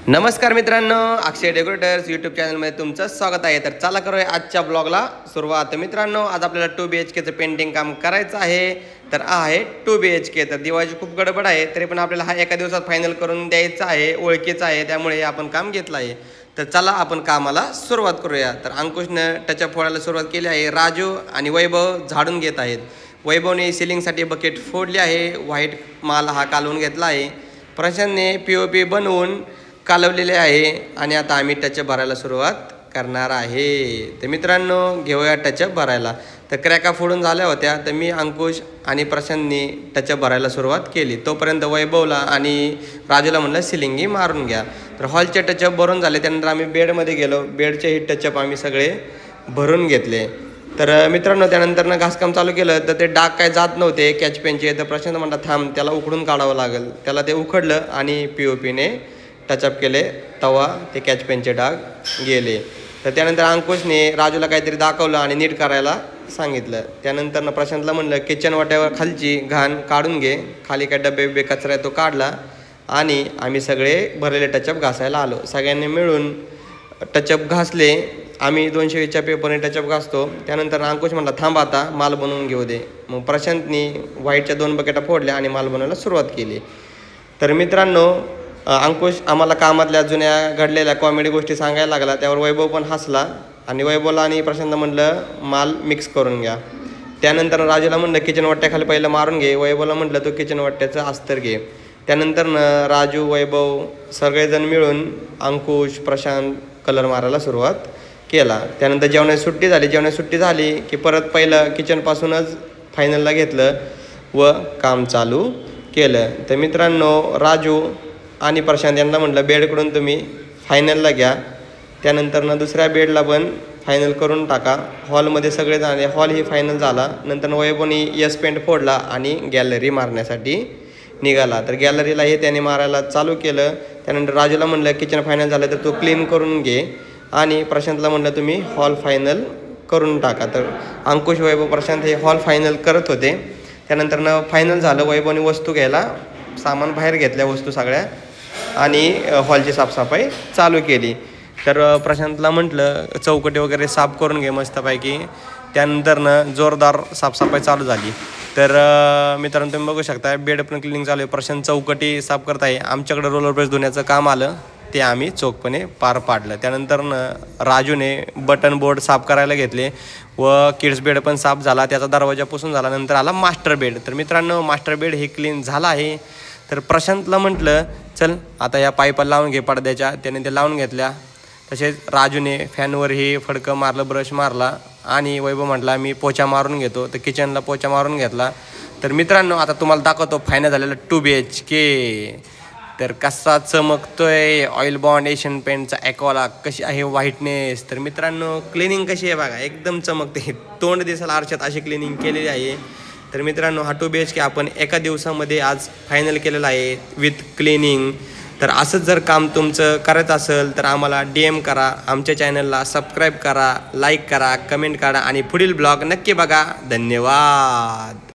नमस्कार मित्रांनो, अक्षय decorators YouTube चॅनलमध्ये तुमचं स्वागत आहे। तर चला करूया आजच्या ब्लॉगला सुरुवात। मित्रांनो, आज आपल्याला 2 BHKचं पेंटिंग काम करायचं आहे। तर आहे 2 BHK। तर दिवाळीची खूप गडबड आहे, तरी पण आपल्याला हा एका दिवसात फायनल करून द्यायचा आहे, ओळखीचा आहे, त्यामुळे आपण काम घेतलं आहे। तर चला आपण कामाला सुरुवात करूया। तर अंकुशने टचअप फोडायला सुरुवात केली आहे, राजू आणि वैभव झाडून घेत आहेत। वैभवने सिलिंगसाठी बकेट फोडली आहे, व्हाईट माल हा कालवून घेतला आहे। प्रशांतने POP बनवून कालवलेले आहे आणि आता आम्ही टचअप भरायला सुरुवात करणार आहे। तर मित्रांनो, घेऊया टचअप भरायला। तर क्रॅका फोडून झाल्या होत्या, तर मी अंकुश आणि प्रशांतनी टचअप भरायला सुरुवात केली। तोपर्यंत वैभवला आणि राजूला म्हणलं सिलिंगी मारून घ्या। तर हॉलचे टचअप भरून झाले, त्यानंतर आम्ही बेडमध्ये गेलो। बेडचेही टचअप आम्ही सगळे भरून घेतले। तर मित्रांनो, त्यानंतर घासकाम चालू केलं, तर ते डाग काय जात नव्हते कॅच पेनचे। तर प्रशांत म्हणला थांब, त्याला उकडून काढावं लागेल। त्याला ते उकडलं आणि POPने टचअप केले, तेव्हा ते कॅच पेनचे डाग गेले। तर त्यानंतर अंकुशने राजूला काहीतरी दाखवलं आणि नीट करायला सांगितलं। त्यानंतर प्रशांतला म्हणलं किचन वाट्यावर खालची घाण काढून घे, खाली काय डबे बिबे कचरा आहे तो काढला आणि आम्ही सगळे भरलेले टचअप घासायला आलो। सगळ्यांनी मिळून टचअप घासले। आम्ही 220च्या पेपरने टचअप घासतो। त्यानंतर अंकुश म्हणला थांब, आता माल बनवून घेऊ दे। मग प्रशांतनी व्हाईटच्या 2 बकेटा फोडल्या आणि माल बनवायला सुरुवात केली। तर मित्रांनो, अंकुश आम्हाला कामातल्या जुन्या घडलेल्या कॉमेडी गोष्टी सांगायला लागला, त्यावर वैभव पण हसला आणि वैभवला आणि प्रशांत म्हणलं माल मिक्स करून घ्या। त्यानंतर राजूला म्हणलं किचन वाट्याखाली पहिलं मारून घे, वैभवला म्हटलं तो किचन वाट्याचं अस्तर घे। त्यानंतर राजू वैभव सगळेजण मिळून अंकुश प्रशांत कलर मारायला सुरुवात केला। त्यानंतर जेवणाची सुट्टी झाली की परत पहिलं किचनपासूनच फायनलला घेतलं व काम चालू केलं। तर मित्रांनो, राजू आणि प्रशांत यांना म्हटलं बेडकडून तुम्ही फायनलला घ्या, त्यानंतर दुसऱ्या बेडला पण फायनल करून टाका। हॉलमध्ये सगळे झाले, हॉल ही फायनल झाला। नंतर वैभवनी यस पेंट फोडला आणि गॅलरी मारण्यासाठी निघाला। तर गॅलरीला त्याने मारायला चालू केलं। त्यानंतर राजूला म्हणलं किचन फायनल झालं तर तो क्लीन करून घे आणि प्रशांतला म्हणलं तुम्ही हॉल फायनल करून टाका। तर अंकुश, वैभव, प्रशांत हे हॉल फायनल करत होते। त्यानंतर फायनल झालं। वैभवने वस्तू घ्यायला सामान बाहेर घेतल्या, वस्तू सगळ्या, आणि हॉलची साफसफाई चालू केली। तर प्रशांतला म्हटलं चौकटी वगैरे साफ करून घे मस्तपैकी। त्यानंतर जोरदार साफसफाई चालू झाली। तर मित्रांनो, तुम्ही बघू शकता बेड पण क्लिनिंग चालू आहे। प्रशांत चौकटी साफ करत आहे। आमच्याकडे रोलर ब्रश धुण्याचं काम आलं, ते आम्ही चोखपणे पार पाडलं। त्यानंतर राजूने बटन बोर्ड साफ करायला घेतले व किड्स बेड पण साफ झाला, त्याचा दरवाजा पुसून झाला। नंतर आला मास्टर बेड। तर मित्रांनो, मास्टर बेड हे क्लीन झाला आहे। तर प्रशांतला म्हटलं चल आता या पाईपा लावून घे पडद्याच्या, त्याने ते लावून घेतल्या। तसेच राजूने फॅनवरही फडकं मारलं, ब्रश मारला आणि वैभव म्हटला मी पोचा मारून घेतो, तर किचनला पोचा मारून घेतला। तर मित्रांनो, आता तुम्हाला दाखवतो फायनल झालेला 2 BHK। तर कसा चमकतोय ऑइल बॉन्ड एशियन पेंटचा ॲक्वाला, कशी आहे व्हाईटनेस। तर मित्रांनो, क्लिनिंग कशी आहे बघा, एकदम चमकते, तोंड दिसायला आरशात अशी क्लिनिंग केलेली आहे। तर मित्रांनो, हा 2 BHK आपण एका दिवसामध्ये आज फायनल केलेला आहे विथ क्लिनिंग। तर असंच जर काम तुमचं करायचं असेल तर आम्हाला DM करा, आमच्या चॅनलला सबस्क्राईब करा, लाईक करा, कमेंट करा आणि पुढील ब्लॉग नक्की बघा। धन्यवाद।